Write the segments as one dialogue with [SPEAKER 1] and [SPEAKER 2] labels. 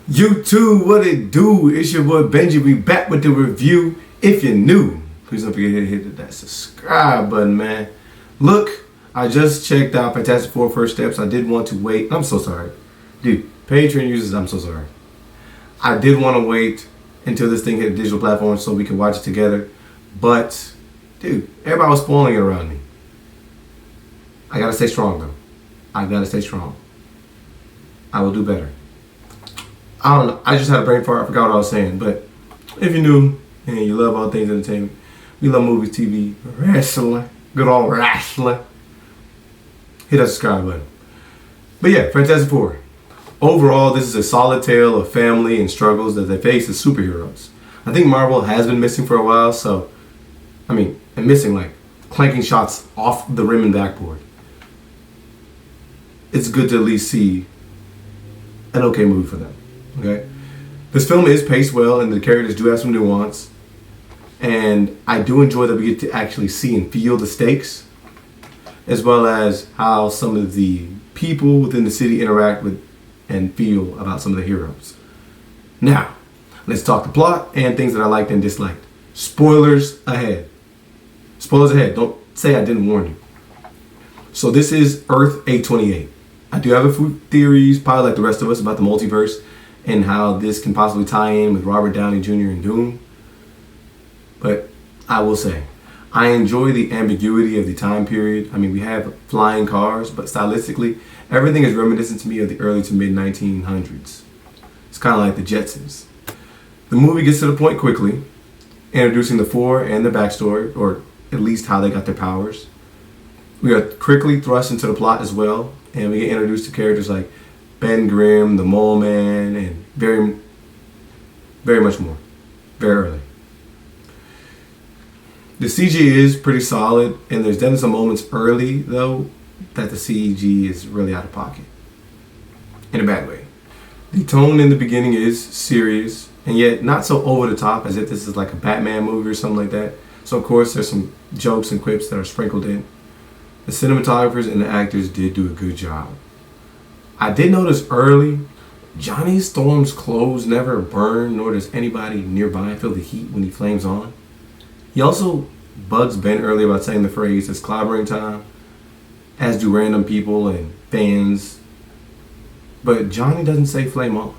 [SPEAKER 1] YouTube, what it do? It's your boy Benji. We back with the review. If you're new, please don't forget to hit that subscribe button, man. Look, I just checked out Fantastic Four First Steps. I did want to wait. I'm so sorry. Dude, Patreon users, I'm so sorry. I did want to wait until this thing hit a digital platform so we can watch it together. But, dude, everybody was spoiling it around me. I gotta stay strong, though. I gotta stay strong. I will do better. I don't know. I just had a brain fart. I forgot what I was saying. But if you're new and you love all things entertainment, we love movies, TV, wrestling, good old wrestling, hit that subscribe button. But yeah, Fantastic Four. Overall, this is a solid tale of family and struggles that they face as superheroes. I think Marvel has been missing for a while, and missing like clanking shots off the rim and backboard. It's good to at least see an okay movie for them. Okay, this film is paced well, and the characters do have some nuance, and I do enjoy that we get to actually see and feel the stakes, as well as how some of the people within the city interact with and feel about some of the heroes. Now, let's talk the plot and things that I liked and disliked. Spoilers ahead. Spoilers ahead. Don't say I didn't warn you. So this is Earth 828. I do have a few theories, probably like the rest of us, about the multiverse and how this can possibly tie in with Robert Downey Jr. and Doom. But I will say, I enjoy the ambiguity of the time period. I mean, we have flying cars, but stylistically, everything is reminiscent to me of the early to mid 1900s. It's kind of like the Jetsons. The movie gets to the point quickly, introducing the four and their backstory, or at least how they got their powers. We are quickly thrust into the plot as well, and we get introduced to characters like Ben Grimm, the Mole Man, and very, very much more. Very early. The CG is pretty solid, and there's definitely some moments early, though, that the CG is really out of pocket. In a bad way. The tone in the beginning is serious, and yet not so over the top as if this is like a Batman movie or something like that. So, of course, there's some jokes and quips that are sprinkled in. The cinematographers and the actors did do a good job. I did notice early, Johnny Storm's clothes never burn, nor does anybody nearby feel the heat when he flames on. He also bugs Ben early about saying the phrase, "it's clobbering time," as do random people and fans. But Johnny doesn't say flame on.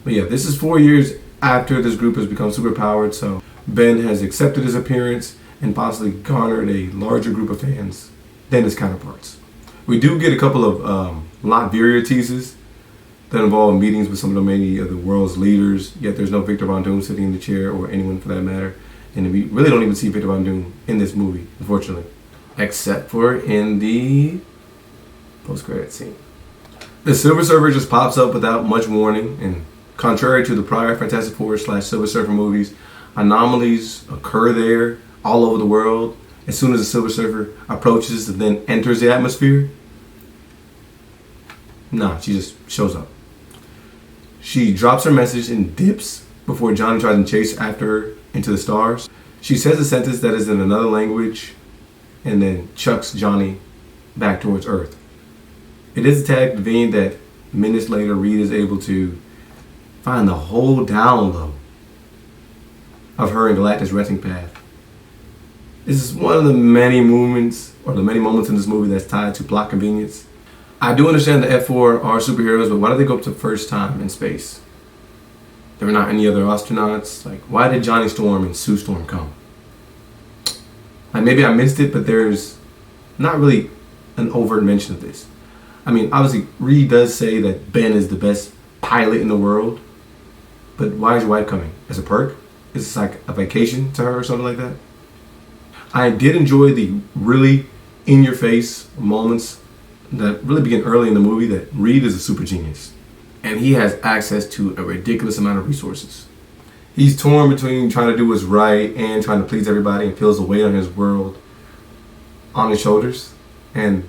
[SPEAKER 1] But yeah, this is 4 years after this group has become superpowered, so Ben has accepted his appearance and possibly garnered a larger group of fans than his counterparts. We do get a couple of Latveria teases that involve meetings with some of many of the world's leaders, yet there's no Victor Von Doom sitting in the chair, or anyone for that matter. And we really don't even see Victor Von Doom in this movie, unfortunately. Except for in the post-credit scene. The Silver Surfer just pops up without much warning, and contrary to the prior Fantastic Four / Silver Surfer movies, anomalies occur there all over the world as soon as the Silver Surfer approaches and then enters the atmosphere. Nah, she just shows up. She drops her message and dips before Johnny tries to chase after her into the stars. She says a sentence that is in another language and then chucks Johnny back towards Earth. It is a tad convenient that minutes later Reed is able to find the whole down low of her and Galactus' resting path. This is one of the many moments in this movie that's tied to plot convenience. I do understand the F4 are superheroes, but why did they go up to the first time in space? There were not any other astronauts. Like, why did Johnny Storm and Sue Storm come? Like, maybe I missed it, but there's not really an overt mention of this. I mean, obviously, Reed does say that Ben is the best pilot in the world, but why is your wife coming? As a perk? Is this like a vacation to her or something like that? I did enjoy the really in-your-face moments that really begin early in the movie, that Reed is a super genius. And he has access to a ridiculous amount of resources. He's torn between trying to do what's right and trying to please everybody, and feels the weight on his world on his shoulders. And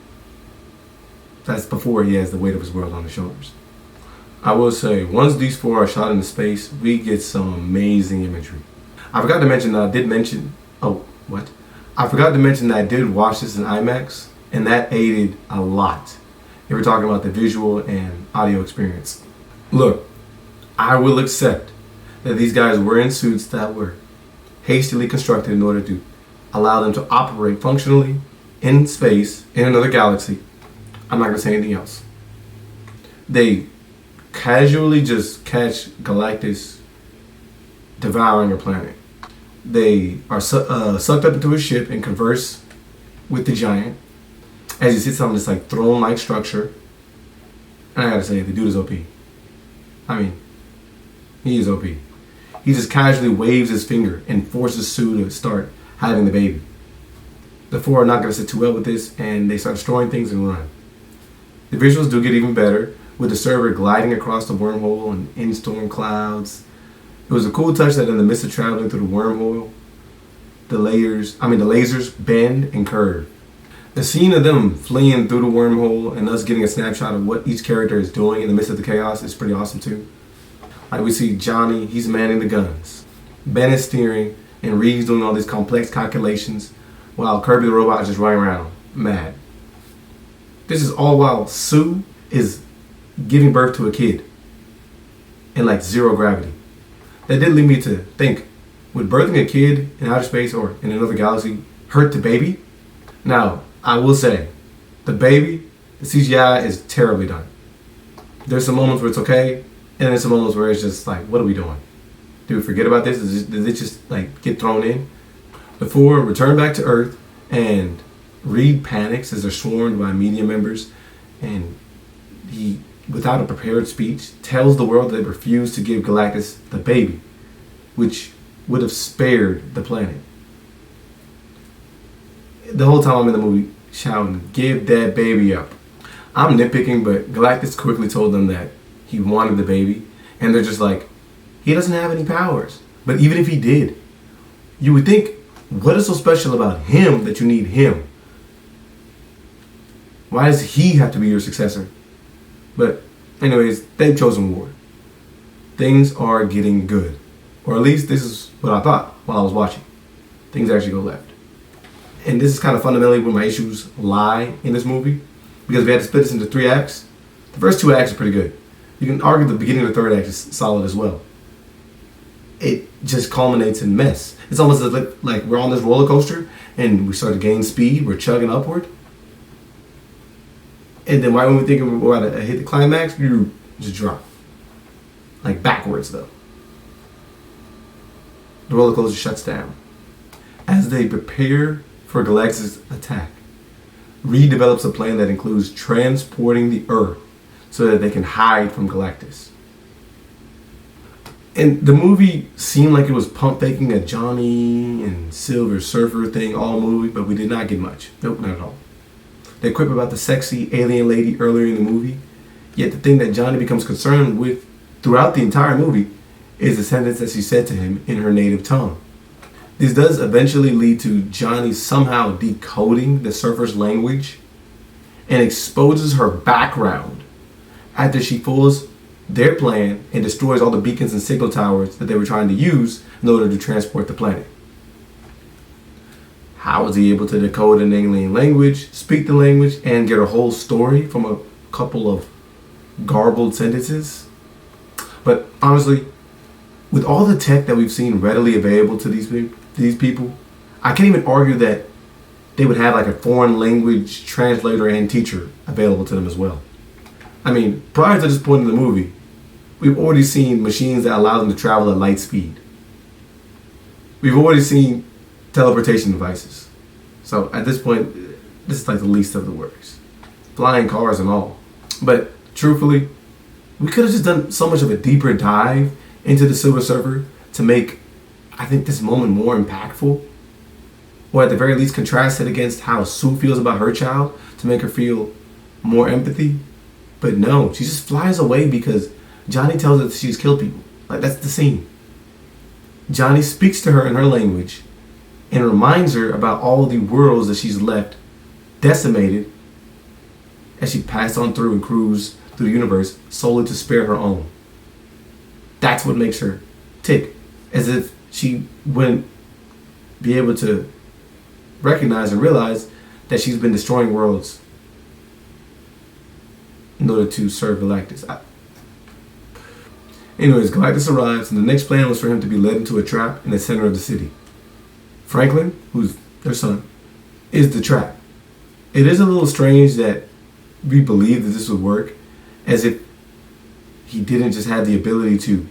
[SPEAKER 1] that's before he has the weight of his world on his shoulders. I will say, once these four are shot into space, we get some amazing imagery. I forgot to mention that I did watch this in IMAX, and that aided a lot. They were talking about the visual and audio experience. Look, I will accept that these guys were in suits that were hastily constructed in order to allow them to operate functionally in space in another galaxy. I'm not going to say anything else. They casually just catch Galactus devouring a planet. They are sucked up into a ship and converse with the giant as he sits on this like throne-like structure. And I gotta say, the dude is OP. I mean, he is OP. He just casually waves his finger and forces Sue to start having the baby. The four are not gonna sit too well with this, and they start destroying things and run. The visuals do get even better, with the server gliding across the wormhole and in storm clouds. It was a cool touch that in the midst of traveling through the wormhole, the lasers bend and curve. The scene of them fleeing through the wormhole and us getting a snapshot of what each character is doing in the midst of the chaos is pretty awesome too. Like we see Johnny, he's manning the guns. Ben is steering, and Reed's doing all these complex calculations, while Kirby the robot is just running around, mad. This is all while Sue is giving birth to a kid in like zero gravity. That did lead me to think, would birthing a kid in outer space or in another galaxy hurt the baby? Now, I will say, the baby, the CGI is terribly done. There's some moments where it's okay, and there's some moments where it's just like, what are we doing? Do we forget about this? Did it just like get thrown in? The four return back to Earth, and Reed panics as they're swarmed by media members, and he, without a prepared speech, tells the world that they refuse to give Galactus the baby, which would have spared the planet. The whole time I'm in the movie shouting, "Give that baby up." I'm nitpicking, but Galactus quickly told them that he wanted the baby, and they're just like, he doesn't have any powers. But even if he did, you would think, what is so special about him that you need him? Why does he have to be your successor? But anyways, they've chosen war. Things are getting good. Or at least this is what I thought while I was watching. Things actually go left. And this is kind of fundamentally where my issues lie in this movie, because we had to split this into 3 acts. The first 2 acts are pretty good. You can argue the beginning of the 3rd act is solid as well. It just culminates in mess. It's almost as if like we're on this roller coaster and we start to gain speed, we're chugging upward. And then right when we think we're about to hit the climax, you just drop. Like backwards though. The roller coaster shuts down. As they prepare for Galactus' attack, Reed develops a plan that includes transporting the Earth so that they can hide from Galactus. And the movie seemed like it was pump faking a Johnny and Silver Surfer thing all movie, but we did not get much. Nope, not at all. They quip about the sexy alien lady earlier in the movie, yet the thing that Johnny becomes concerned with throughout the entire movie is the sentence that she said to him in her native tongue. This does eventually lead to Johnny somehow decoding the surfer's language and exposes her background after she fools their plan and destroys all the beacons and signal towers that they were trying to use in order to transport the planet. How was he able to decode an alien language, speak the language, and get a whole story from a couple of garbled sentences? But honestly, with all the tech that we've seen readily available to these people, I can't even argue that they would have like a foreign language translator and teacher available to them as well. I mean, prior to this point in the movie, we've already seen machines that allow them to travel at light speed. We've already seen teleportation devices. So at this point, this is like the least of the worries. Flying cars and all. But truthfully, we could have just done so much of a deeper dive into the Silver Surfer to make, I think, this moment more impactful. Or at the very least contrast it against how Sue feels about her child to make her feel more empathy. But no, she just flies away because Johnny tells her that she's killed people. Like, that's the scene. Johnny speaks to her in her language and reminds her about all the worlds that she's left decimated as she passed on through and cruised through the universe solely to spare her own. That's what makes her tick. As if she wouldn't be able to recognize and realize that she's been destroying worlds in order to serve Galactus. Anyways, Galactus arrives, and the next plan was for him to be led into a trap in the center of the city. Franklin, who's their son, is the trap. It is a little strange that we believe that this would work, as if he didn't just have the ability to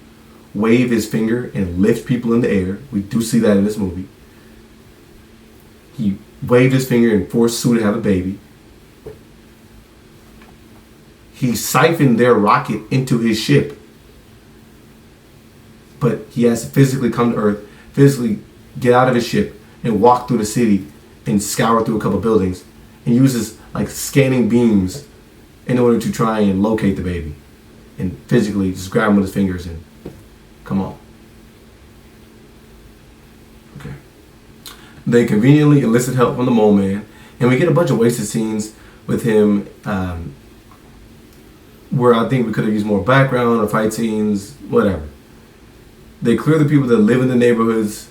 [SPEAKER 1] wave his finger and lift people in the air. We do see that in this movie. He waved his finger and forced Sue to have a baby. He siphoned their rocket into his ship. But he has to physically come to Earth, physically get out of his ship and walk through the city and scour through a couple buildings and uses like scanning beams in order to try and locate the baby and physically just grab him with his fingers and come on. Okay. They conveniently enlisted help from the Mole Man, and we get a bunch of wasted scenes with him where I think we could have used more background or fight scenes, whatever. They clear the people that live in the neighborhoods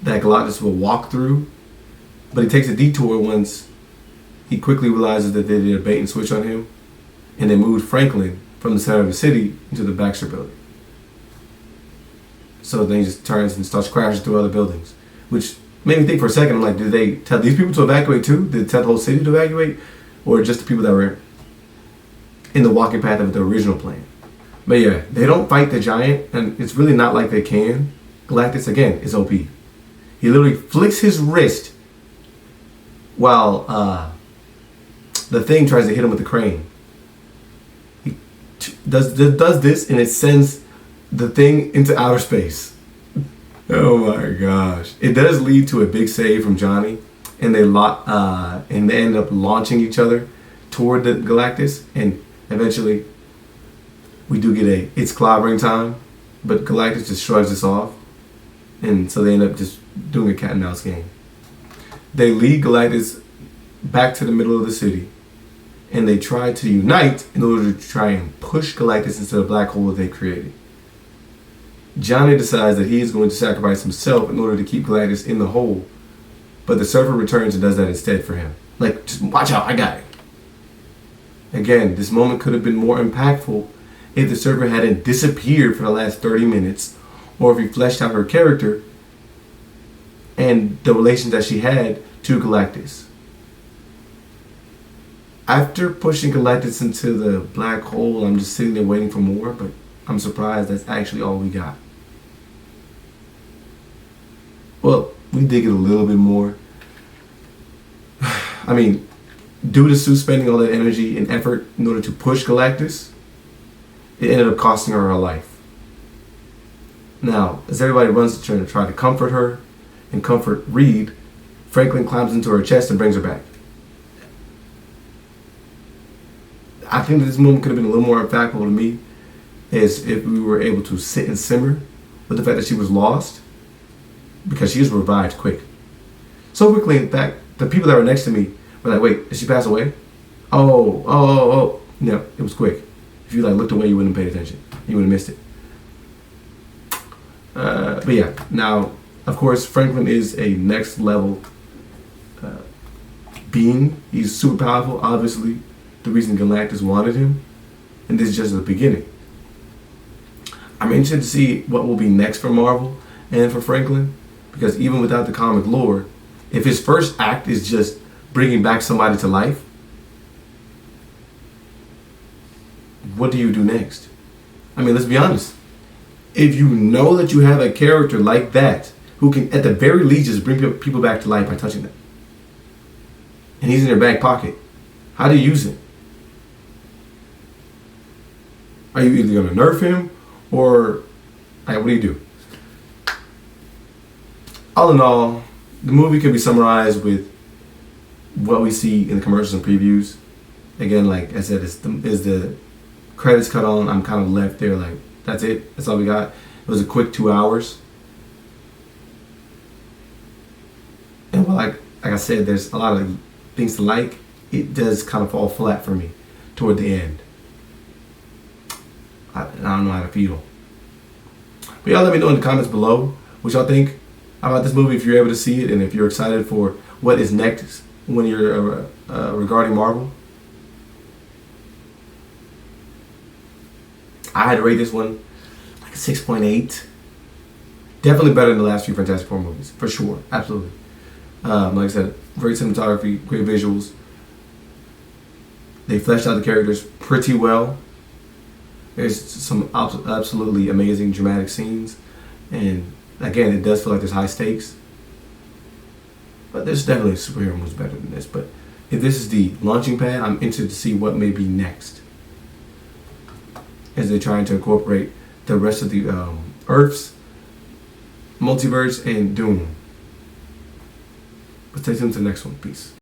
[SPEAKER 1] that Galactus will walk through, but he takes a detour once he quickly realizes that they did a bait and switch on him, and they moved Franklin from the center of the city into the Baxter building. So then he just turns and starts crashing through other buildings, which made me think for a second, I'm like, did they tell these people to evacuate too? Did they tell the whole city to evacuate? Or just the people that were in the walking path of the original plan? But yeah, they don't fight the giant, and it's really not like they can. Galactus, again, is OP. He literally flicks his wrist while the thing tries to hit him with the crane. He does this, and it sends the thing into outer space. Oh my gosh. It does lead to a big save from Johnny, and they end up launching each other toward the Galactus, and eventually we do get it's clobbering time, but Galactus just shrugs this off, and so they end up just doing a cat and mouse game. They lead Galactus back to the middle of the city, and they try to unite in order to try and push Galactus into the black hole that they created. Johnny decides that he is going to sacrifice himself in order to keep Galactus in the hole, but the Surfer returns and does that instead for him. Like, just watch out, I got it. Again, this moment could have been more impactful if the Surfer hadn't disappeared for the last 30 minutes, or if he fleshed out her character and the relations that she had to Galactus. After pushing Galactus into the black hole, I'm just sitting there waiting for more, but I'm surprised that's actually all we got. Well, we did get a little bit more. I mean, due to Sue spending all that energy and effort in order to push Galactus, it ended up costing her her life. Now, as everybody runs to try to comfort her and comfort Reed, Franklin climbs into her chest and brings her back. I think that this moment could have been a little more impactful to me is if we were able to sit and simmer with the fact that she was lost, because she was revived quick. So quickly, in fact, the people that were next to me were like, wait, did she pass away? Oh. No, it was quick. If you looked away, you wouldn't have paid attention. You would have missed it. But yeah, now, of course, Franklin is a next level being. He's super powerful, obviously. The reason Galactus wanted him. And this is just the beginning. I'm interested to see what will be next for Marvel and for Franklin, because even without the comic lore, if his first act is just bringing back somebody to life, what do you do next? I mean, let's be honest. If you know that you have a character like that who can at the very least just bring people back to life by touching them, and he's in your back pocket, how do you use him? Are you either going to nerf him or what do you do? All in all, the movie can be summarized with what we see in the commercials and previews. Again, like I said, is the credits cut on, I'm kind of left there like, that's it. That's all we got. It was a quick 2 hours. And like I said, there's a lot of things to like. It does kind of fall flat for me toward the end. I don't know how to feel. But y'all let me know in the comments below what y'all think about this movie, if you're able to see it, and if you're excited for what is next when you're regarding Marvel. I had to rate this one 6.8. Definitely better than the last few Fantastic Four movies, for sure. Absolutely. Like I said, great cinematography, great visuals. They fleshed out the characters pretty well. There's some absolutely amazing dramatic scenes. And again, it does feel like there's high stakes. But there's definitely a superhero movie better than this. But if this is the launching pad, I'm interested to see what may be next. As they're trying to incorporate the rest of the Earths, multiverse, and Doom. But stay tuned to the next one. Peace.